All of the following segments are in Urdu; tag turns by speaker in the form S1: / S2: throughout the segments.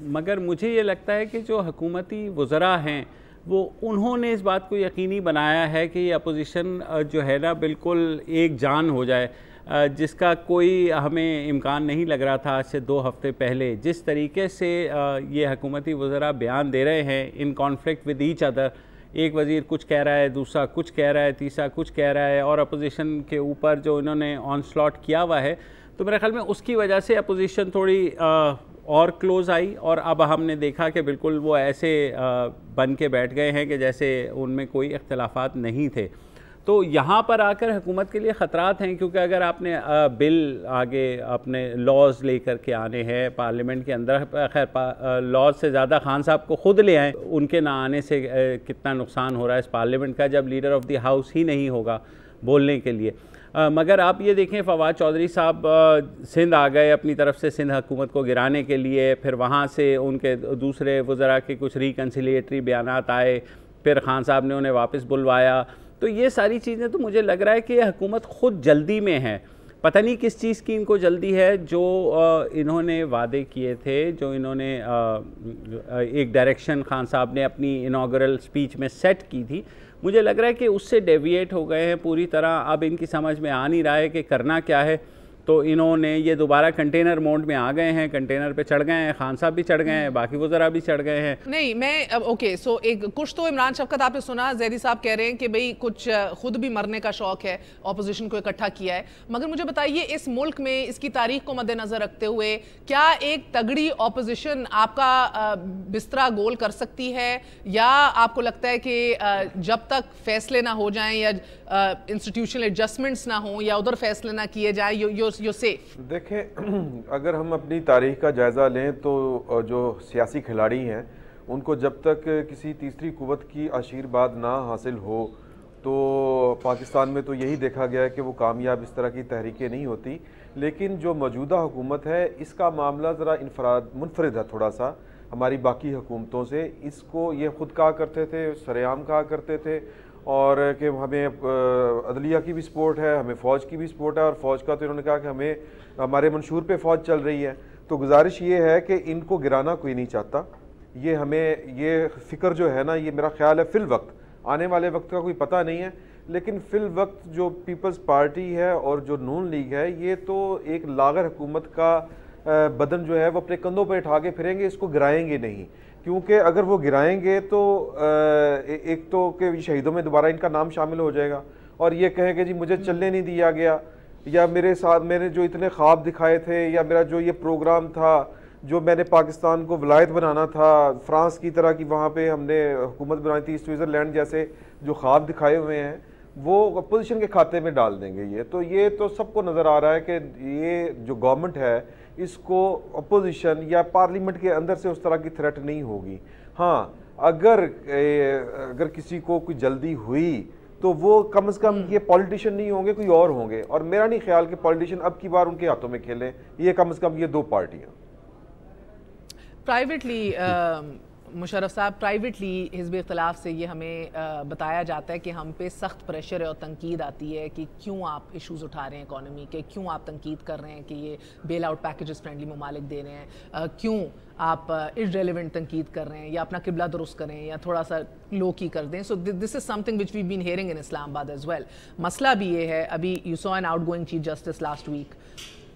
S1: مگر مجھے یہ لگتا ہے کہ جو حکومتی وزراء ہیں وہ انہوں نے اس بات کو یقینی بنایا ہے کہ یہ اپوزیشن جو ہے نا بالکل ایک جان ہو جائے، جس کا کوئی ہمیں امکان نہیں لگ رہا تھا آج سے 2 ہفتے پہلے. جس طریقے سے یہ حکومتی وزراء بیان دے رہے ہیں in conflict with each other, ایک وزیر کچھ کہہ رہا ہے، دوسرا کچھ کہہ رہا ہے، تیسرا کچھ کہہ رہا ہے، اور اپوزیشن کے اوپر جو انہوں نے آن سلاٹ کیا ہوا ہے، تو میرے خیال میں اس کی وجہ سے اپوزیشن تھوڑی اور کلوز آئی. اور اب ہم نے دیکھا کہ بالکل وہ ایسے بن کے بیٹھ گئے ہیں کہ جیسے ان میں کوئی اختلافات نہیں تھے. تو یہاں پر آ کر حکومت کے لیے خطرات ہیں، کیونکہ اگر آپ نے بل آگے اپنے لاز لے کر کے آنے ہیں پارلیمنٹ کے اندر، خیر لاز سے زیادہ خان صاحب کو خود لے آئیں، ان کے نہ آنے سے کتنا نقصان ہو رہا ہے اس پارلیمنٹ کا جب لیڈر آف دی ہاؤس ہی نہیں ہوگا بولنے کے لیے. مگر آپ یہ دیکھیں فواد چودھری صاحب سندھ آ گئے اپنی طرف سے سندھ حکومت کو گرانے کے لیے، پھر وہاں سے ان کے دوسرے وزراء کے کچھ ریکنسیلیٹری بیانات آئے، پھر خان صاحب نے انہیں واپس بلوایا. تو یہ ساری چیزیں تو مجھے لگ رہا ہے کہ حکومت خود جلدی میں ہے، پتہ نہیں کس چیز کی ان کو جلدی ہے. جو انہوں نے وعدے کیے تھے، جو انہوں نے ایک ڈائریکشن خان صاحب نے اپنی انوگرل سپیچ میں سیٹ کی تھی، مجھے لگ رہا ہے کہ اس سے ڈیویٹ ہو گئے ہیں پوری طرح. اب ان کی سمجھ میں آ نہیں رہا ہے کہ کرنا کیا ہے، تو انہوں نے یہ دوبارہ کنٹینر موڈ میں آ گئے ہیں، کنٹینر پہ چڑھ گئے ہیں، خان صاحب بھی چڑھ گئے ہیں، باقی وزراء بھی چڑھ گئے ہیں.
S2: نہیں میں اوکے سو ایک کچھ تو عمران شفقت آپ نے سنا، زیدی صاحب کہہ رہے ہیں کہ بھئی کچھ خود بھی مرنے کا شوق ہے، اپوزیشن کو اکٹھا کیا ہے. مگر مجھے بتائیے اس ملک میں اس کی تاریخ کو مد نظر رکھتے ہوئے کیا ایک تگڑی اپوزیشن آپ کا بسترا گول کر سکتی ہے، یا آپ کو لگتا ہے کہ جب تک فیصلے نہ ہو جائیں یا انسٹیٹیوشنل ایڈجسٹمنٹس نہ ہوں یا ادھر فیصلے نہ کیے جائیں یو سیف؟
S3: دیکھیں اگر ہم اپنی تاریخ کا جائزہ لیں تو جو سیاسی کھلاڑی ہیں ان کو جب تک کسی تیسری قوت کی آشیرواد نہ حاصل ہو تو پاکستان میں تو یہی دیکھا گیا ہے کہ وہ کامیاب اس طرح کی تحریکیں نہیں ہوتی. لیکن جو موجودہ حکومت ہے اس کا معاملہ ذرا منفرد ہے تھوڑا سا ہماری باقی حکومتوں سے. اس کو یہ خود کہا کرتے تھے، سرعام کہا کرتے تھے، اور کہ ہمیں عدلیہ کی بھی سپورٹ ہے، ہمیں فوج کی بھی سپورٹ ہے، اور فوج کا تو انہوں نے کہا کہ ہمیں ہمارے منشور پہ فوج چل رہی ہے. تو گزارش یہ ہے کہ ان کو گرانا کوئی نہیں چاہتا. یہ ہمیں یہ فکر جو ہے نا، یہ میرا خیال ہے فی الوقت، آنے والے وقت کا کوئی پتہ نہیں ہے، لیکن فی الوقت جو پیپلز پارٹی ہے اور جو نون لیگ ہے یہ تو ایک لاغر حکومت کا بدن جو ہے وہ اپنے کندھوں پہ اٹھا کے پھریں گے، اس کو گرائیں گے نہیں. کیونکہ اگر وہ گرائیں گے تو ایک تو کہ شہیدوں میں دوبارہ ان کا نام شامل ہو جائے گا، اور یہ کہیں کہ جی مجھے چلنے نہیں دیا گیا، یا میرے ساتھ میں نے جو اتنے خواب دکھائے تھے، یا میرا جو یہ پروگرام تھا جو میں نے پاکستان کو ولایت بنانا تھا فرانس کی طرح کی، وہاں پہ ہم نے حکومت بنائی تھی، سوئٹزرلینڈ جیسے جو خواب دکھائے ہوئے ہیں وہ اپوزیشن کے کھاتے میں ڈال دیں گے. یہ تو سب کو نظر آ رہا ہے کہ یہ جو گورنمنٹ ہے اس کو اپوزیشن یا پارلیمنٹ کے اندر سے اس طرح کی تھریٹ نہیں ہوگی. ہاں اگر کسی کو کوئی جلدی ہوئی تو وہ کم از کم یہ پولیٹیشین نہیں ہوں گے، کوئی اور ہوں گے، اور میرا نہیں خیال کہ پولیٹیشین اب کی بار ان کے ہاتھوں میں کھیلیں. یہ کم از کم یہ 2 پارٹیاں.
S2: پرائیویٹلی مشرف صاحب، پرائیویٹلی حزب اختلاف سے یہ ہمیں بتایا جاتا ہے کہ ہم پہ سخت پریشر اور تنقید آتی ہے کہ کیوں آپ ایشوز اٹھا رہے ہیں اکانومی کے، کیوں آپ تنقید کر رہے ہیں کہ یہ بیل آؤٹ پیکیجز فرینڈلی ممالک دے رہے ہیں، کیوں آپ ارریلیونٹ تنقید کر رہے ہیں، یا اپنا قبلہ درست کریں یا تھوڑا سا لو کی کر دیں. سو دس از some thing which we been hearing ان اسلام آباد ایز ویل. مسئلہ بھی یہ ہے، ابھی you saw an outgoing chief justice last week,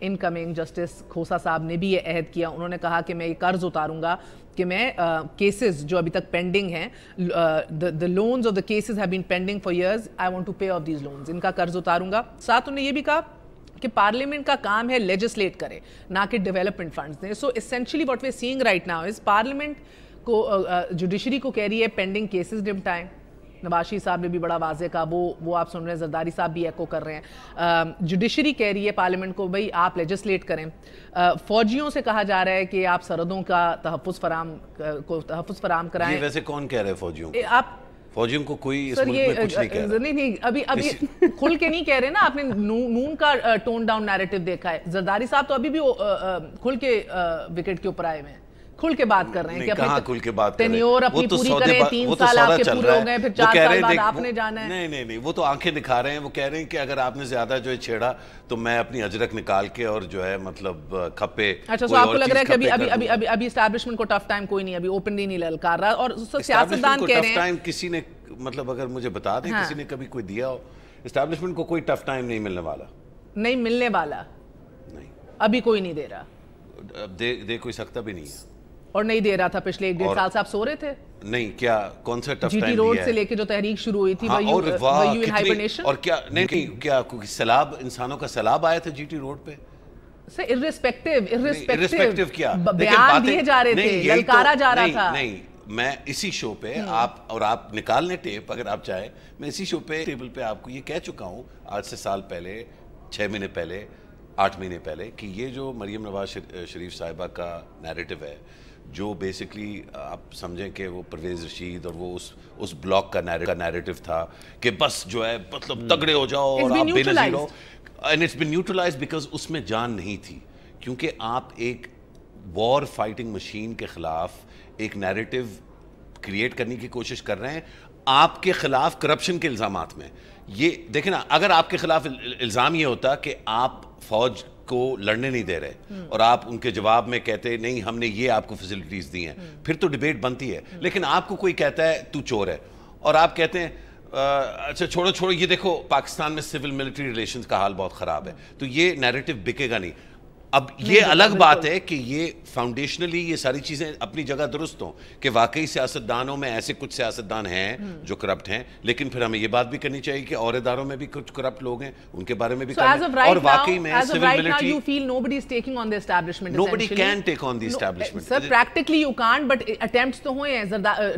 S2: an incoming justice Khosa صاحب نے بھی یہ عہد کیا، انہوں نے کہا کہ میں یہ قرض اتاروں گا کہ میں کیسز جو ابھی تک پینڈنگ ہیں، the loans of the cases have been pending for years, I want to pay off these loans، ان کا قرض اتاروں گا. ساتھ انہوں نے یہ بھی کہا کہ پارلیمنٹ کا کام ہے لیجسلیٹ کرے، نہ کہ ڈیولپمنٹ فنڈز دیں. So essentially what we are seeing right now is parliament کو جوڈیشری کو کہہ رہی ہے پینڈنگ کیسز نمٹائیں. نواز شریف صاحب نے بھی بڑا واضح کہا، وہ آپ سن رہے ہیں، زرداری صاحب بھی ایکو کر رہے ہیں. جوڈیشری کہہ رہی ہے پارلیمنٹ کو بھئی آپ لیجسلیٹ کریں. فوجیوں سے کہا جا رہا ہے کہ آپ سرحدوں کا تحفظ فراہم کرائیں.
S4: یہ ویسے کون کہہ رہے ہیں فوجیوں کو؟
S2: آپ
S4: فوجیوں کو کوئی اس ملک میں کچھ نہیں کہہ رہا.
S2: نہیں ابھی کھل کے نہیں کہہ رہے نا. آپ نے نون کا ٹون ڈاؤن نیریٹو دیکھا ہے، زرداری صاحب تو ابھی بھی کھل کے وکٹ کے اوپر آئے ہوئے ہیں. کھل کے بات کر رہے ہیں کہ
S4: کہاں کھل کے بات کر رہے ہیں؟
S2: ٹینیور اپنی پوری کریں, 3 سال آپ کے پورے ہو گئے, پھر 4 سال بعد آپ نے جانا ہے.
S4: نہیں, وہ تو آنکھیں دکھا رہے ہیں. وہ کہہ رہے ہیں کہ اگر آپ نے زیادہ جو ہے چھیڑا تو میں اپنی اجرک نکال کے اور جو ہے مطلب کھپے.
S2: اچھا, تو آپ کو لگ رہا ہے کہ ابھی اسٹیبلشمنٹ کو ٹف ٹائم کوئی نہیں, ابھی اوپنلی نہیں للکار رہا, اور سیاستدان کہہ رہے ہیں
S4: کسی نے مطلب اگر مجھے بتا دیں کسی نے کبھی کوئی دیا ہو, اسٹیبلشمنٹ کو کوئی ٹف ٹائم نہیں ملنے والا.
S2: نہیں ملنے والا,
S4: نہیں
S2: ابھی کوئی نہیں دے رہا,
S4: دے کوئی سکتا بھی نہیں ہے,
S2: اور نہیں دے رہا تھا پچھلے 1.5 سال سے. آپ سو رہے تھے
S4: نہیں؟ کیا کون سا tough time
S2: G T road سے لے کے جو تحریک شروع ہوئی تھی,
S4: اور کیا نہیں, کیا سیلاب, انسانوں کا سیلاب آیا تھا جی ٹی روڈ پہ؟
S2: irrespective کیا بیان دیے جا رہے تھے, للکارا جا رہا تھا.
S4: نہیں, میں اسی شو پہ آپ نکال لیں ٹیپ اگر آپ چاہیں, میں اسی شو پہ ٹیبل پہ آپ کو یہ کہہ چکا ہوں آج سے سال پہلے, 6 مہینے پہلے, 8 مہینے پہلے, کہ یہ جو مریم نواز شریف صاحبہ کا نیریٹو ہے, جو بیسکلی آپ سمجھیں کہ وہ پرویز رشید اور وہ اس بلاک کا نیریٹو تھا کہ بس جو ہے مطلب تگڑے ہو جاؤ اور آپ بے نظیر ہو, and it's been neutralized because اس میں جان نہیں تھی, کیونکہ آپ ایک وار فائٹنگ مشین کے خلاف ایک نیریٹو کریٹ کرنے کی کوشش کر رہے ہیں آپ کے خلاف کرپشن کے الزامات میں. یہ دیکھیں نا, اگر آپ کے خلاف الزام یہ ہوتا کہ آپ فوج کو لڑنے نہیں دے رہے اور آپ ان کے جواب میں کہتے نہیں ہم نے یہ آپ کو فیسلٹیز دی ہیں, پھر تو ڈیبیٹ بنتی ہے. لیکن آپ کو کوئی کہتا ہے تو چور ہے, اور آپ کہتے ہیں اچھا چھوڑو یہ دیکھو پاکستان میں سول ملٹری ریلیشنز کا حال بہت خراب ہے, تو یہ نیریٹو بکے گا نہیں. اب یہ الگ بات ہے کہ یہ فاؤنڈیشنلی یہ ساری چیزیں اپنی جگہ درست ہوں کہ واقعی سیاستدانوں میں ایسے کچھ سیاستدان ہیں جو کرپٹ ہیں, لیکن پھر ہمیں یہ بات بھی کرنی چاہیے کہ اور اداروں میں بھی کچھ کرپٹ لوگ ہیں, ان کے بارے میں بھی کرنا. اور واقعی میں civil military
S2: you feel nobody is taking on the establishment.
S4: Nobody can take on the establishment.
S2: Sir, practically you can't, but attempts تو ہوئے ہیں.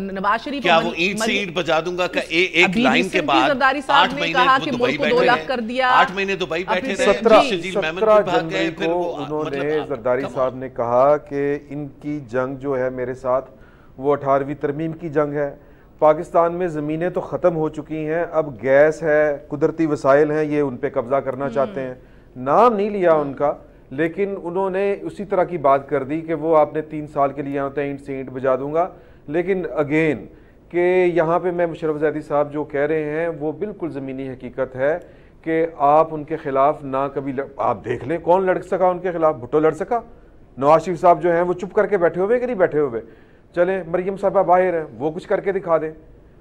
S2: نواز شریف
S4: کیا وہ اینٹ سے اینٹ بجا دوں گا کہ ایک لائن کے بعد 8 مہینے دبئی بیٹھے, 8 مہینے دبئی بیٹھے رہے,
S3: 17 جنوری کو انہوں نے زرداری صاحب نے کہا کہ ان کی جنگ جو ہے میرے ساتھ وہ 18ویں ترمیم کی جنگ ہے. پاکستان میں زمینیں تو ختم ہو چکی ہیں, اب گیس ہے, قدرتی وسائل ہیں, یہ ان پہ قبضہ کرنا چاہتے ہیں. نام نہیں لیا ان کا, لیکن انہوں نے اسی طرح کی بات کر دی کہ وہ آپ نے 3 سال کے لیے یہاں ہوتا ہے اینٹ سے اینٹ بجا دوں گا. لیکن اگین کہ یہاں پہ میں مشرف زیدی صاحب جو کہہ رہے ہیں وہ بالکل زمینی حقیقت ہے کہ آپ ان کے خلاف نہ کبھی آپ دیکھ لیں کون لڑ سکا ان کے خلاف. بھٹو لڑ سکا, نواز شریف صاحب جو ہیں وہ چپ کر کے بیٹھے ہوئے کہ نہیں بیٹھے ہوئے, چلیں مریم صاحبہ باہر ہیں وہ کچھ کر کے دکھا دیں,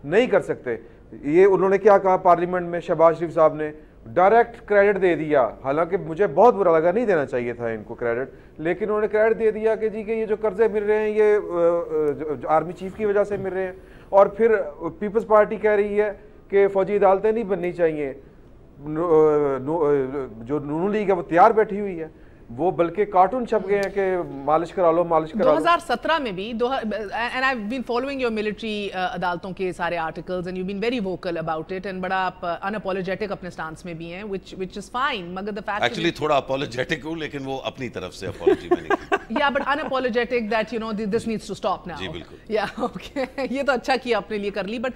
S3: نہیں کر سکتے. یہ انہوں نے کیا کہا پارلیمنٹ میں, شہباز شریف صاحب نے ڈائریکٹ کریڈٹ دے دیا, حالانکہ مجھے بہت برا لگا, نہیں دینا چاہیے تھا ان کو کریڈٹ, لیکن انہوں نے کریڈٹ دے دیا کہ جی کہ یہ جو قرضے مل رہے ہیں یہ آرمی چیف کی وجہ سے مل رہے ہیں. اور پھر پیپلز پارٹی کہہ رہی ہے کہ فوجی عدالتیں نہیں بننی چاہیے, جو نون لیگ ہے وہ تیار بیٹھی ہوئی ہے, وہ بلکہ کارٹون چھپ گئے ہیں کہ مالش کرا لو مالش کرا لو.
S2: 2017 میں بھی and I've been following your military عدالتوں کے سارے articles and you've been very vocal about it and بڑا آپ unapologetic اپنے stance میں بھی ہیں which is fine, مگر the fact
S4: actually تھوڑا apologetic ہوں لیکن وہ اپنی طرف سے apology میں نہیں.
S2: Yeah, but unapologetic that you know this needs to stop now.
S4: جی بالکل.
S2: Yeah, okay. یہ تو اچھا کیا اپنے لیے کر لی, but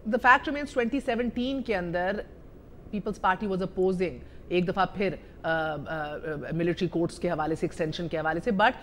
S2: the fact remains 2017 کے اندر پیپلز پارٹی واز اپوزنگ ایک دفعہ پھر ملٹری کورٹس کے حوالے سے, ایکسٹینشن کے حوالے سے, بٹ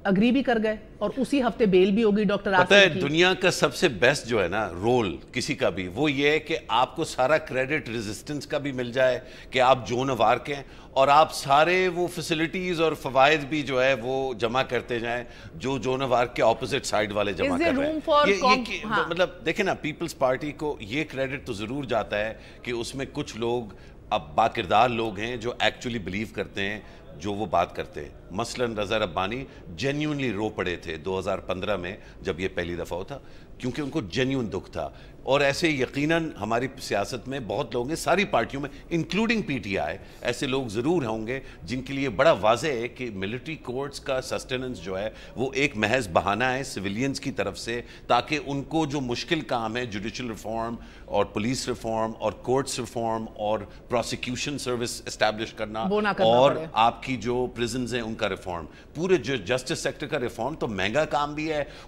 S2: اگری بھی کر گئے اور اسی ہفتے بیل بھی ہوگی ڈاکٹر آصف کی.
S4: پتہ ہے دنیا کا سب سے بیسٹ جو ہے نا رول کسی کا بھی, وہ یہ ہے کہ آپ کو سارا کریڈٹ ریزسٹنس کا بھی مل جائے کہ آپ جون آف آرک ہیں, اور آپ سارے وہ فیسلٹیز اور فوائد بھی جو ہے وہ جمع کرتے جائیں جو جون آف آرک کے اپوزٹ سائڈ والے جمع کر رہے ہیں. مطلب دیکھیں نا, پیپلز پارٹی کو یہ کریڈٹ تو ضرور جاتا ہے کہ اس میں کچھ لوگ اب باکردار لوگ ہیں جو ایکچولی بلیو کرتے ہیں جو وہ بات کرتے ہیں. مثلاً رضا ربانی جینیونلی رو پڑے تھے 2015 میں جب یہ پہلی دفعہ ہوتا, کیونکہ ان کو جینیون دکھ تھا. اور ایسے یقیناً ہماری سیاست میں بہت لوگ ہیں, ساری پارٹیوں میں انکلوڈنگ پی ٹی آئی, ایسے لوگ ضرور ہوں گے جن کے لیے بڑا واضح ہے کہ ملٹری کورٹس کا سسٹیننس جو ہے وہ ایک محض بہانہ ہے سویلینز کی طرف سے, تاکہ ان کو جو مشکل کام ہے جوڈیشل ریفارم اور پولیس ریفارم اور کورٹس ریفارم اور پروسیکیوشن سروس اسٹیبلش کرنا اور آپ کی جو پریزنز ہیں ان کا ریفارم, پورے جو جسٹس سیکٹر کا ریفارم تو مہنگا کام بھی ہے,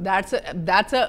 S2: That's a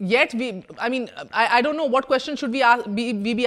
S2: yet I mean I don't know what question should we be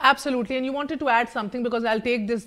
S2: Absolutely, and you wanted to add something because I'll take this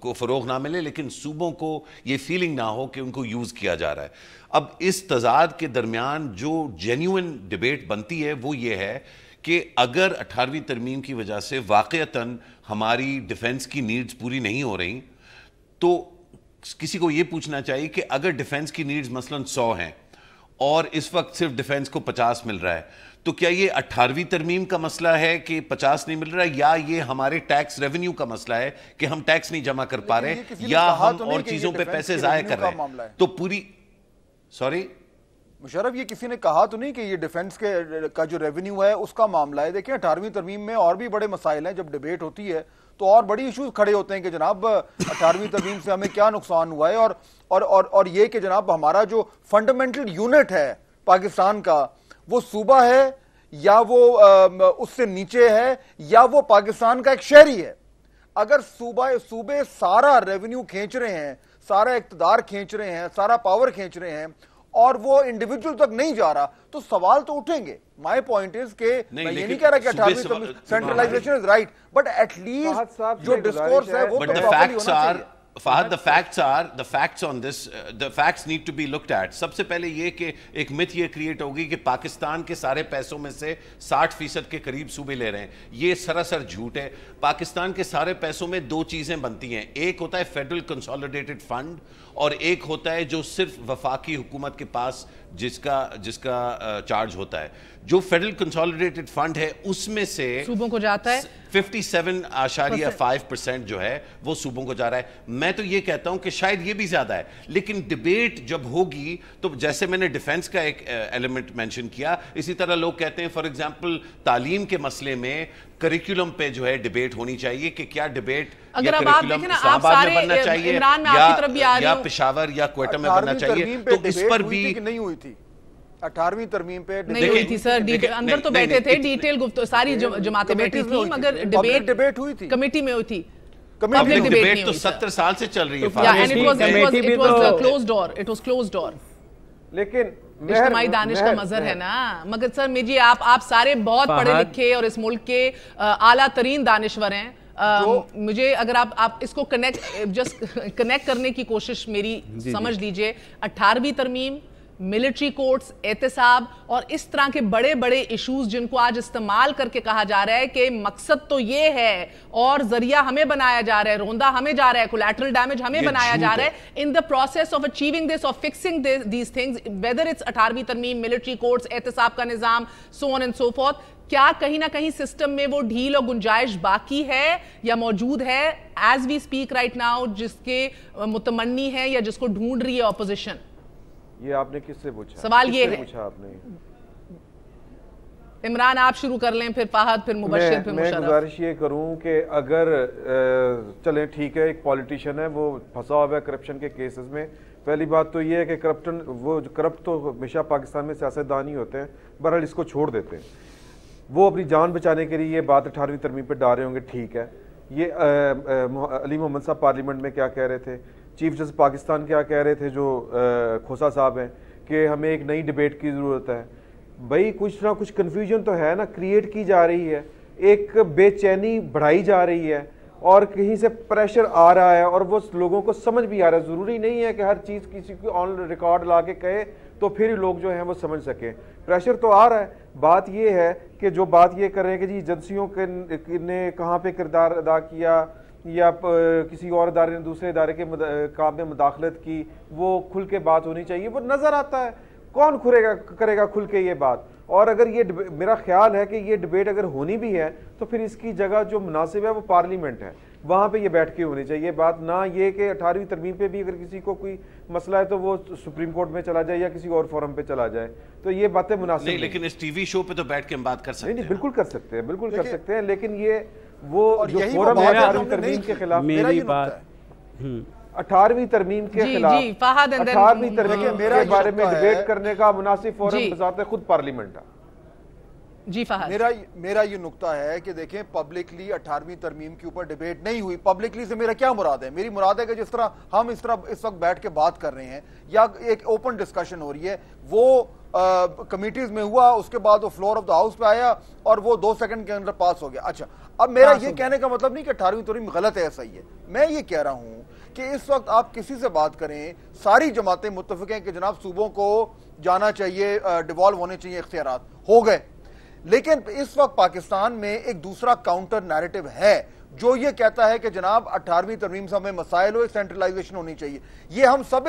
S4: کو فروغ نہ ملے لیکن صوبوں کو یہ فیلنگ نہ ہو کہ ان کو یوز کیا جا رہا ہے. اب اس تضاد کے درمیان جو جینیوئن ڈیبیٹ بنتی ہے وہ یہ ہے کہ اگر 18ویں ترمیم کی وجہ سے واقعتاً ہماری ڈیفنس کی نیڈز پوری نہیں ہو رہی تو کسی کو یہ پوچھنا چاہیے کہ اگر ڈیفنس کی نیڈز مثلاً 100 ہیں اور اس وقت صرف ڈیفنس کو 50 مل رہا ہے تو کیا یہ 18ویں ترمیم کا مسئلہ ہے کہ 50 نہیں مل رہا ہے یا یہ ہمارے ٹیکس ریونیو کا مسئلہ ہے کہ ہم ٹیکس نہیں جمع کر پا رہے یا ہم اور چیزوں پہ پیسے ضائع کر رہے ہیں؟ تو پوری سوری
S5: مشرف یہ کسی نے کہا تو نہیں کہ یہ ڈیفنس کا جو ریونیو ہے اس کا معاملہ ہے. دیکھیں 18ویں ترمیم میں اور بھی بڑے مسائل ہیں. جب ڈیبیٹ ہوتی ہے تو اور بڑی ایشوز کھڑے ہوتے ہیں کہ جناب 18ویں ترمیم سے ہمیں کیا نقصان ہوا ہے اور یہ کہ جناب ہمارا جو فنڈامنٹل یونٹ ہے پاکستان کا وہ صوبہ ہے یا وہ اس سے نیچے ہے یا وہ پاکستان کا ایک شہری ہے. اگر صوبے سارا ریونیو کھینچ رہے ہیں, سارا اقتدار کھینچ رہے ہیں, سارا پاور کھینچ رہے ہیں اور وہ انڈیویجول تک نہیں جا رہا تو سوال تو اٹھیں گے. مائی پوائنٹ از کہ میں یہ نہیں کہہ رہا کہ 18ویں centralisation is right but at least جو ڈسکورس ہے وہ تو پراپرلی ہونا چاہیے.
S4: Fahad, the facts on this, the facts need to be looked at. سب سے پہلے یہ کہ ایک myth یہ کریٹ ہوگی کہ پاکستان کے سارے پیسوں میں سے 60% کے قریب صوبے لے رہے ہیں. یہ سراسر جھوٹ ہے. پاکستان کے سارے پیسوں میں دو چیزیں بنتی ہیں. ایک ہوتا ہے فیڈرل کنسالیڈیٹڈ فنڈ اور ایک ہوتا ہے جو صرف وفاقی حکومت کے پاس جس کا چارج ہوتا ہے. جو فیڈرل کنسالیڈیٹڈ فنڈ ہے اس میں سے
S2: صوبوں کو جاتا ہے
S4: 57.5% جو ہے وہ صوبوں کو جا رہا ہے. میں تو یہ کہتا ہوں کہ شاید یہ بھی زیادہ ہے لیکن ڈیبیٹ جب ہوگی تو جیسے میں نے ڈیفنس کا ایک ایلیمنٹ مینشن کیا اسی طرح لوگ کہتے ہیں فار ایگزامپل تعلیم کے مسئلے میں کریکولم پہ جو ہے ڈیبیٹ ہونی چاہیے کہ کیا ڈیبیٹ یا کریکولم اسلام آباد میں بننا چاہیے یا پشاور یا کوئٹہ میں بننا چاہیے. تو اس پر بھی
S5: نہیں ہوئی تھی 18ویں ترمیم پہ
S2: نہیں ہوئی تھی سر. اندر تو بیٹھے تھے ڈیٹیل گفتگو ساری جماعتیں بیٹھی تھی مگر ڈیبیٹ
S5: ہوئی تھی
S2: کمیٹی میں ہوئی تھی.
S4: پبلک ڈیبیٹ تو 70 سال سے چل رہی
S2: ہے. لیکن اجتماعی دانش کا مظہر ہے نا. مگر سر میجی آپ سارے بہت پڑھے لکھے اور اس ملک کے اعلیٰ ترین دانشور ہیں. مجھے اگر آپ اس کو کنیکٹ کرنے کی کوشش میری سمجھ لیجئے 18ویں ترمیم, ملٹری کورٹس, احتساب اور اس طرح کے بڑے بڑے ایشوز جن کو آج استعمال کر کے کہا جا رہا ہے کہ مقصد تو یہ ہے اور ذریعہ ہمیں بنایا جا رہا ہے, روندہ ہمیں جا رہا ہے, کولیٹرل ڈیمیج ہمیں بنایا جا رہا ہے in the process of achieving this or fixing these things whether it's 18ویں ترمیم, ملٹری کورٹس, احتساب کا نظام, so on and so forth. کیا کہیں نہ کہیں سسٹم میں وہ ڈھیل اور گنجائش باقی ہے یا موجود ہے as we speak right now جس کے متمنی ہے یا جس کو ڈھونڈ رہی ہے اپوزیشن؟
S3: یہ آپ نے کس سے پوچھا؟
S2: سوال یہ ہے.
S3: پوچھا آپ نے
S2: عمران آپ شروع کر لیں, پھر فہد, پھر مبشر, پھر مشرف.
S3: میں گزارش یہ کروں کہ اگر چلیں ٹھیک ہے ایک پولیٹیشین ہے وہ پھنسا ہوا ہے کرپشن کے کیسز میں. پہلی بات تو یہ ہے کہ کرپٹ تو ہمیشہ پاکستان میں سیاستدان ہی ہوتے ہیں, بہرحال اس کو چھوڑ دیتے ہیں. وہ اپنی جان بچانے کے لیے یہ بات 18ویں ترمیم پہ ڈال رہے ہوں گے, ٹھیک ہے. یہ علی محمد صاحب پارلیمنٹ میں کیا کہہ رہے تھے, چیف جسٹس پاکستان کیا کہہ رہے تھے جو کھوسا صاحب ہیں کہ ہمیں ایک نئی ڈیبیٹ کی ضرورت ہے. بھائی کچھ نہ کچھ کنفیوژن تو ہے نا, کریٹ کی جا رہی ہے, ایک بے چینی بڑھائی جا رہی ہے اور کہیں سے پریشر آ رہا ہے اور وہ لوگوں کو سمجھ بھی آ رہا ہے. ضروری نہیں ہے کہ ہر چیز کسی کو آن ریکارڈ لا کے کہے تو پھر لوگ جو ہیں وہ سمجھ سکیں. پریشر تو آ رہا ہے. بات یہ ہے کہ جو بات یہ کر رہے ہیں کہ جی ایجنسیوں نے کہاں پہ کردار ادا کیا یا کسی اور ادارے نے دوسرے ادارے کے کام میں مداخلت کی, وہ کھل کے بات ہونی چاہیے. وہ نظر آتا ہے, کون کرے گا کھل کے یہ بات. اور اگر یہ میرا خیال ہے کہ یہ ڈیبیٹ اگر ہونی بھی ہے تو پھر اس کی جگہ جو مناسب ہے وہ پارلیمنٹ ہے, وہاں پہ یہ بیٹھ کے ہونی چاہیے بات. نہ یہ کہ 18ویں ترمیم پہ بھی اگر کسی کو کوئی مسئلہ ہے تو وہ سپریم کورٹ میں چلا جائے یا کسی اور فورم پہ چلا جائے, تو یہ باتیں مناسب نہیں.
S4: لیکن اس ٹی وی شو پہ تو بیٹھ کے ہم بات کر سکتے ہیں.
S3: نہیں بالکل کر سکتے ہیں, بالکل کر سکتے ہیں. لیکن یہ وہ جو فورم ہے 18ویں ترمیم کے خلاف,
S1: میری بات
S3: 18ویں ترمیم کے خلاف 18ویں ترمیم کے بارے میں ڈیبیٹ کرنے کا مناسب فورم بذات خود پارلیمنٹ ہے.
S2: جی فہد.
S5: میرا یہ نقطہ ہے کہ دیکھیں پبلکلی 18ویں ترمیم کے اوپر ڈیبیٹ نہیں ہوئی. پبلکلی سے میرا کیا مراد ہے؟ میری مراد ہے کہ جس طرح ہم اس وقت بیٹھ کے بات کر رہے ہیں یا ایک اوپن ڈسکشن ہو رہی ہے, وہ کمیٹیز میں ہوا, اس کے بعد وہ فلور آف دا ہاؤس پہ آیا اور وہ 2 سیکنڈ کے اندر پاس ہو گیا. اچھا, اب میرا یہ کہنے کا مطلب نہیں کہ 18ویں ترمیم غلط ہے, صحیح ہے. میں یہ کہہ رہا ہوں کہ اس وقت آپ کسی سے بات کریں, ساری جماعتیں متفق ہیں کہ جناب صوبوں کو جانا چاہیے, ڈیوالو ہونے چاہیے اختیارات, ہو گئے. لیکن اس وقت پاکستان میں ایک دوسرا کاؤنٹر نیریٹو ہے جو یہ کہتا ہے کہ جناب 18ویں ترمیم سے ہمیں مسائل ہو, سینٹرلائزیشن ہونی چاہیے. یہ ہم سب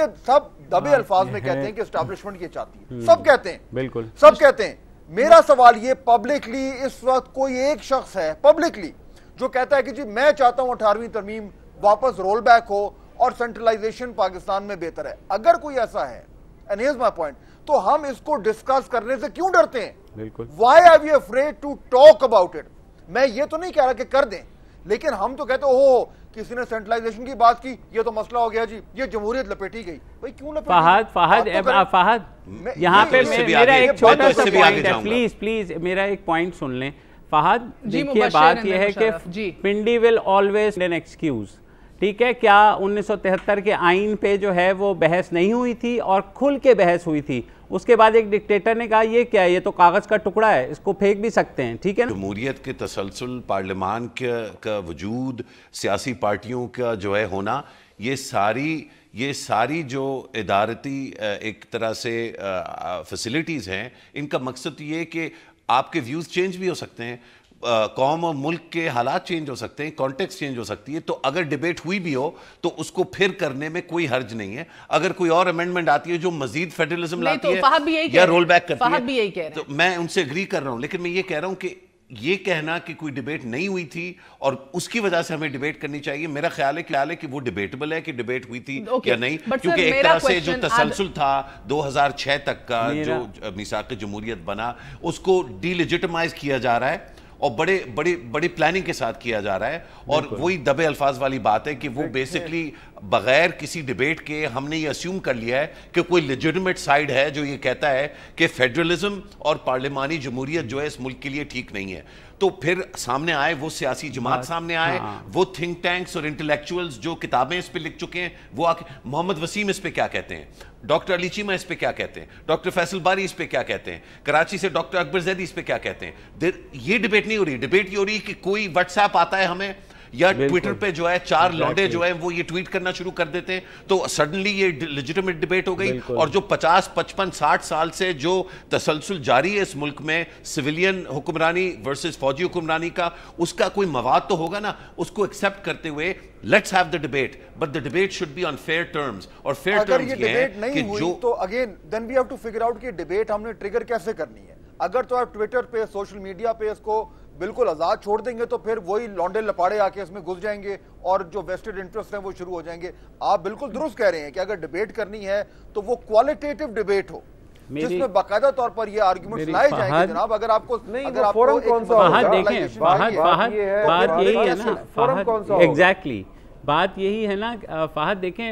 S5: دبے الفاظ میں کہتے ہیں کہ اسٹیبلشمنٹ یہ چاہتی ہے, سب کہتے ہیں,
S1: بالکل
S5: سب کہتے ہیں. میرا سوال یہ, پبلکلی اس وقت کوئی ایک شخص ہے پبلکلی جو کہتا ہے کہ جی میں چاہتا ہوں 18ویں ترمیم واپس رول بیک ہو اور سینٹرلائزیشن پاکستان میں بہتر ہے؟ اگر کوئی ایسا ہے, and here's my point, تو ہم اس کو ڈسکس کرنے سے کیوں ڈرتے ہیں؟
S1: بالکل.
S5: Why are we afraid to talk about it? میں یہ تو نہیں کہہ رہا کہ کر دیں, لیکن ہم تو کہتے ہو کسی نے سینٹرلائزیشن کی بات کی, یہ تو مسئلہ ہو گیا جی, یہ جمہوریت لپیٹی گئی. بھائی کیوں لپیٹی؟
S1: فہد یہاں پہ میرا ایک چھوٹا سا پوائنٹ ہے, پلیز میرا ایک پوائنٹ سن لیں. فہد دیکھیے بات یہ ہے کہ Pindi will always an excuse, ٹھیک ہے. کیا 1973 کے آئین پہ جو ہے وہ بحث نہیں ہوئی تھی اور کھل کے بحث ہوئی تھی؟ اس کے بعد ایک ڈکٹیٹر نے کہا یہ کیا ہے, یہ تو کاغذ کا ٹکڑا ہے, اس کو پھینک بھی سکتے ہیں, ٹھیک ہے نا.
S4: جمہوریت کے تسلسل, پارلیمان کا وجود, سیاسی پارٹیوں کا جو ہے ہونا, یہ ساری جو ادارتی ایک طرح سے فیسلٹیز ہیں, ان کا مقصد یہ ہے کہ آپ کے ویوز چینج بھی ہو سکتے ہیں, قوم اور ملک کے حالات چینج ہو سکتے ہیں, کانٹیکس چینج ہو سکتی ہے. تو اگر ڈیبیٹ ہوئی بھی ہو تو اس کو پھر کرنے میں کوئی حرج نہیں ہے. اگر کوئی اور امینڈمنٹ آتی ہے جو مزید فیڈرلزم لاتی ہے یا رول بیک کرتی ہے, تو میں ان سے اگری کر رہا ہوں. لیکن میں یہ کہہ رہا ہوں کہ یہ کہنا کہ کوئی ڈیبیٹ نہیں ہوئی تھی اور اس کی وجہ سے ہمیں ڈیبیٹ کرنی چاہیے, میرا خیال ہے کہ وہ ڈیبیٹبل ہے کہ ڈیبیٹ ہوئی تھی یا نہیں. کیونکہ ایک طرح سے جو تسلسل تھا 2006 تک کا جو میثاق جمہوریت بنا, اس کو ڈی لیجٹمائز کیا جا رہا ہے اور بڑی پلاننگ کے ساتھ کیا جا رہا ہے. اور وہی دبے الفاظ والی بات ہے کہ وہ بیسکلی بغیر کسی ڈیبیٹ کے ہم نے یہ اسیوم کر لیا ہے کہ کوئی لیجٹمیٹ سائیڈ ہے جو یہ کہتا ہے کہ فیڈرلزم اور پارلیمانی جمہوریت جو ہے اس ملک کے لیے ٹھیک نہیں ہے. تو پھر سامنے آئے وہ سیاسی جماعت, سامنے آئے وہ تھنک ٹینکس اور انٹلیکچوئلز جو کتابیں اس پہ لکھ چکے ہیں, وہ محمد وسیم اس پہ کیا کہتے ہیں, ڈاکٹر علی چیمہ اس پہ کیا کہتے ہیں, ڈاکٹر فیصل باری اس پہ کیا کہتے ہیں, کراچی سے ڈاکٹر اکبر زیدی اس پہ کیا کہتے ہیں. یہ ڈیبیٹ نہیں ہو رہی. ڈیبیٹ یہ ہو رہی کہ کوئی واٹس ایپ آتا ہے ہمیں یا ٹویٹر پہ جو ہے 4 لونڈے جو ہیں وہ یہ ٹویٹ کرنا شروع کر دیتے ہیں, تو سڈنلی یہ لیجٹمیٹ ڈیبیٹ ہو گئی. اور جو 50, 55, 60 سال سے جو تسلسل جاری ہے اس ملک میں سویلین حکمرانی ورسز فوجی حکمرانی کا, اس کا کوئی مواد تو ہوگا نا. اس کو ایکسیپٹ کرتے ہوئے let's have the debate, but the debate should be on fair terms. اور fair terms یہ ہے کہ جو
S5: تو again then we have to figure out کہ ڈیبیٹ ہم نے ٹریگر کیسے کرنی ہے. اگر تو آپ ٹویٹر پہ, سوشل میڈیا پہ اس کو بالکل آزاد چھوڑ دیں گے تو پھر وہی لونڈے لپاڑے آ کے اس میں گھس جائیں گے اور جو ویسٹڈ انٹرسٹ ہیں وہ شروع ہو جائیں گے. آپ بالکل درست کہہ رہے ہیں کہ اگر ڈیبیٹ کرنی ہے تو وہ کوالٹیٹیو ڈیبیٹ ہو جس میں باقاعدہ طور پر یہ آرگیومنٹس لائے جائیں کہ جناب اگر آپ کو
S1: بات یہی ہے نا فہد, ایگزیکٹلی بات یہی ہے نا فہد. دیکھیں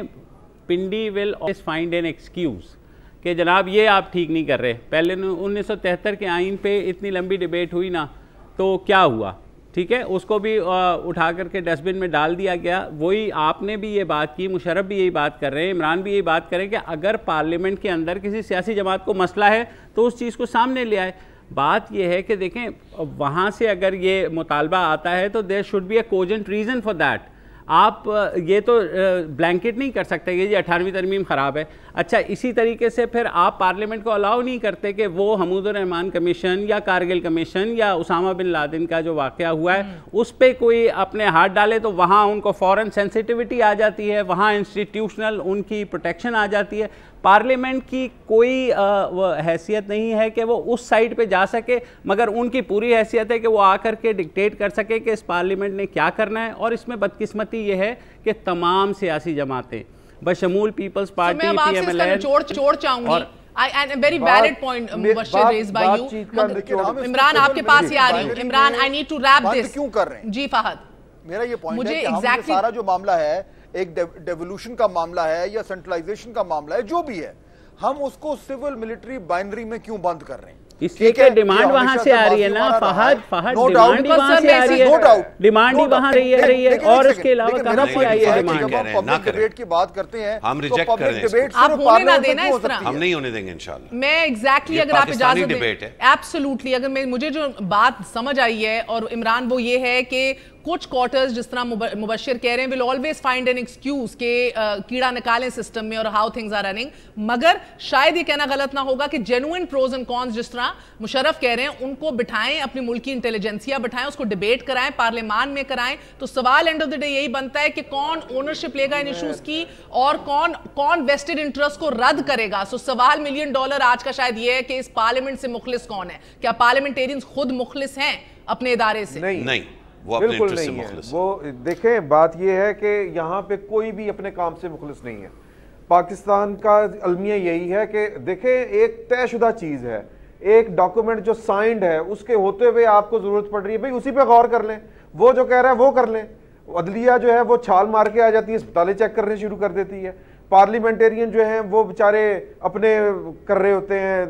S1: پنڈی ول always find an excuse کہ جناب یہ آپ ٹھیک نہیں کر رہے. پہلے 1973 کے آئین پہ اتنی لمبی ڈیبیٹ ہوئی نا, تو کیا ہوا, ٹھیک ہے, اس کو بھی اٹھا کر کے ڈسٹ بن میں ڈال دیا گیا. وہی آپ نے بھی یہ بات کی, مشرف بھی یہی بات کر رہے ہیں, عمران بھی یہی بات کریں کہ اگر پارلیمنٹ کے اندر کسی سیاسی جماعت کو مسئلہ ہے تو اس چیز کو سامنے لے آئے. بات یہ ہے کہ دیکھیں وہاں سے اگر یہ مطالبہ آتا ہے تو there should be a cogent reason for that. آپ یہ تو بلینکٹ نہیں کر سکتے کہ یہ 18ویں ترمیم خراب ہے. اچھا, اسی طریقے سے پھر آپ پارلیمنٹ کو الاؤ نہیں کرتے کہ وہ حمود الرحمان کمیشن یا کارگل کمیشن یا اسامہ بن لادن کا جو واقعہ ہوا ہے اس پہ کوئی اپنے ہاتھ ڈالے تو وہاں ان کو فوراً سینسیٹیوٹی آ جاتی ہے, وہاں انسٹیٹیوشنل ان کی پروٹیکشن آ جاتی ہے. پارلیمنٹ کی کوئی حیثیت نہیں ہے کہ وہ اس سائٹ پہ جا سکے, مگر ان کی پوری حیثیت ہے کہ وہ آ کر کے ڈکٹیٹ کر سکے کہ اس پارلیمنٹ نے کیا کرنا ہے. اور اس میں بدقسمتی یہ ہے کہ تمام سیاسی جماعتیں بشمول Peoples Party P M L N
S2: چھوڑ چاہوں گی. And a very valid point Mubashir raised by you. Imran آپ کے پاس ہی آ رہی ہوں. Imran I need to wrap this.
S5: کیوں کر رہے ہیں
S2: جی فہد,
S5: میرا یہ پوائنٹ ہے کہ ہم یہ سارا جو معاملہ ہے ایک ڈیولوشن کا معاملہ ہے یا سینٹرلائزیشن کا معاملہ ہے, جو بھی ہے, ہم اس کو سول ملٹری بائنری میں کیوں بند کر رہے ہیں؟
S1: اس لیے کہ ڈیمانڈ وہاں سے آ رہی ہے نا فہد ڈیمانڈ ہی وہاں سے آ رہی ہے، ڈیمانڈ ہی وہاں رہی ہے، اور اس کے علاوہ کہاں سے آئی ہے ڈیمانڈ؟
S5: پبلک ڈیبیٹ کی بات کرتے ہیں
S4: ہم ریجیکٹ کر رہے ہیں،
S2: آپ ہونے نہ دینا اس طرح،
S4: ہم نہیں ہونے دیں گے انشاءاللہ۔
S2: میں ایگزیکٹلی اگر آپ اجازت دیں، ایبسولوٹلی اگر مجھے جو بات سمجھ آئی ہے اور عمران وہ یہ ہے کہ کچھ کوارٹرز جس طرح مبشر کہہ رہے ہیں will always find an excuse کہ کیڑا نکالیں سسٹم میں اور how things are running، مگر شاید یہ کہنا غلط نہ ہوگا کہ genuine pros and cons جس طرح مشرف کہہ رہے ہیں ان کو بٹھائیں، اپنی ملکی انٹیلیجنسیا بٹھائیں، اس کو ڈیبیٹ کرائیں، پارلیمان میں کرائیں، تو سوال اینڈ آف دا ڈے یہی بنتا ہے کہ کون اونرشپ لے گا ان ایشوز کی اور کون ویسٹڈ انٹرسٹ کو رد کرے گا۔ سو سوال $1 ملین آج کا شاید یہ ہے کہ اس پارلیمنٹ سے مخلص کون ہے؟ کیا پارلیمنٹیرینز خود مخلص ہیں اپنے ادارے سے؟
S4: نہیں، وہ
S3: بالکل نہیں ہے۔ وہ دیکھیں بات یہ ہے کہ یہاں پہ کوئی بھی اپنے کام سے مخلص نہیں ہے۔ پاکستان کا المیہ یہی ہے کہ دیکھیں ایک طے شدہ چیز ہے، ایک ڈاکومنٹ جو سائنڈ ہے اس کے ہوتے ہوئے آپ کو ضرورت پڑ رہی ہے، بھئی اسی پہ غور کر لیں، وہ جو کہہ رہا ہے وہ کر لیں۔ عدلیہ جو ہے وہ چھال مار کے آ جاتی ہے، اسپتالیں چیک کرنے شروع کر دیتی ہے، پارلیمنٹیرین جو ہیں وہ بیچارے اپنے کر رہے ہوتے ہیں،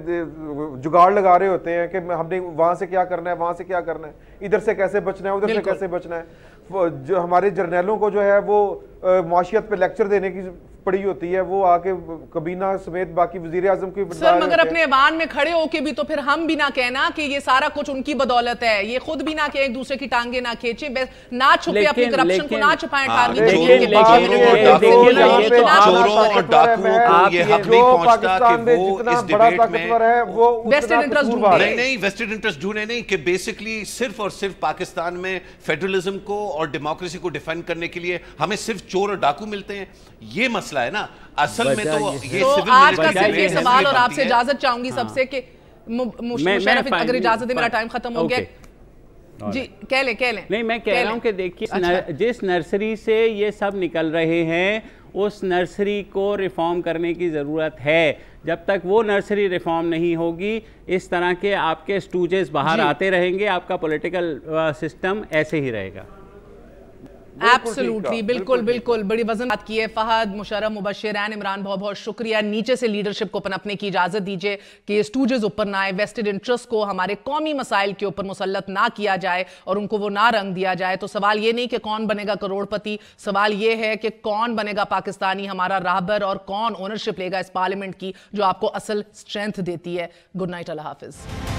S3: جگاڑ لگا رہے ہوتے ہیں کہ ہم نے وہاں سے کیا کرنا ہے، وہاں سے کیا کرنا ہے، ادھر سے کیسے بچنا ہے، ادھر سے کیسے بچنا ہے۔ جو ہمارے جرنیلوں کو جو ہے وہ معاشیت پہ لیکچر دینے کی پڑی ہوتی ہے، وہ آ کے کابینہ سمیت باقی وزیر اعظم کی
S2: سر مگر اپنے ایوان میں کھڑے ہو کے بھی تو پھر ہم بھی نہ کہنا کہ یہ سارا کچھ ان کی بدولت ہے، یہ خود بھی نہ کہ ایک دوسرے کی ٹانگیں نہ کھینچیں، نہ چھپے اپنی کرپشن کو، نہ چھپائیں ٹارگٹ۔
S4: چوروں اور ڈاکوؤں کو یہ حق نہیں پہنچتا کہ وہ اس ڈیبیٹ میں
S2: ویسٹڈ انٹرسٹ ڈھونڈیں۔
S4: نہیں ویسٹڈ انٹرسٹ ڈھونڈیں نہیں، کہ بیسکلی صرف اور صرف پاکستان میں فیڈرلزم کو اور ڈیموکریسی کو ڈیفینڈ کرنے کے لیے ہمیں صرف چور اور ڈاکو ملتے ہیں، یہ مسئلہ ہے نا اصل میں۔ تو یہ
S2: تو آج کا صرف یہ سوال، اور آپ سے اجازت چاہوں گی سب سے کہ مشرف اگر اجازت ہے، میرا ٹائم ختم ہو گیا، جی کہہ لیں۔
S1: نہیں میں کہہ رہا ہوں کہ دیکھیے جس نرسری سے یہ سب نکل رہے ہیں اس نرسری کو ریفارم کرنے کی ضرورت ہے۔ جب تک وہ نرسری ریفارم نہیں ہوگی اس طرح کے آپ کے اسٹوجز باہر آتے رہیں گے، آپ کا پولیٹیکل سسٹم ایسے ہی رہے گا۔
S2: ایبسولوٹلی، بالکل بڑی وزن بات کی ہے فہد، مشرف، مبشر اینڈ عمران، بہت بہت شکریہ۔ نیچے سے لیڈرشپ کو پنپنے کی اجازت دیجئے کہ یہ اسٹوجز اوپر نہ آئے، ویسٹڈ انٹرسٹ کو ہمارے قومی مسائل کے اوپر مسلط نہ کیا جائے اور ان کو وہ نہ رنگ دیا جائے۔ تو سوال یہ نہیں کہ کون بنے گا کروڑ پتی، سوال یہ ہے کہ کون بنے گا پاکستانی ہمارا راہبر اور کون اونرشپ لے گا اس پارلیمنٹ کی جو آپ کو اصل اسٹرینتھ دیتی ہے۔ گڈ نائٹ، اللہ حافظ۔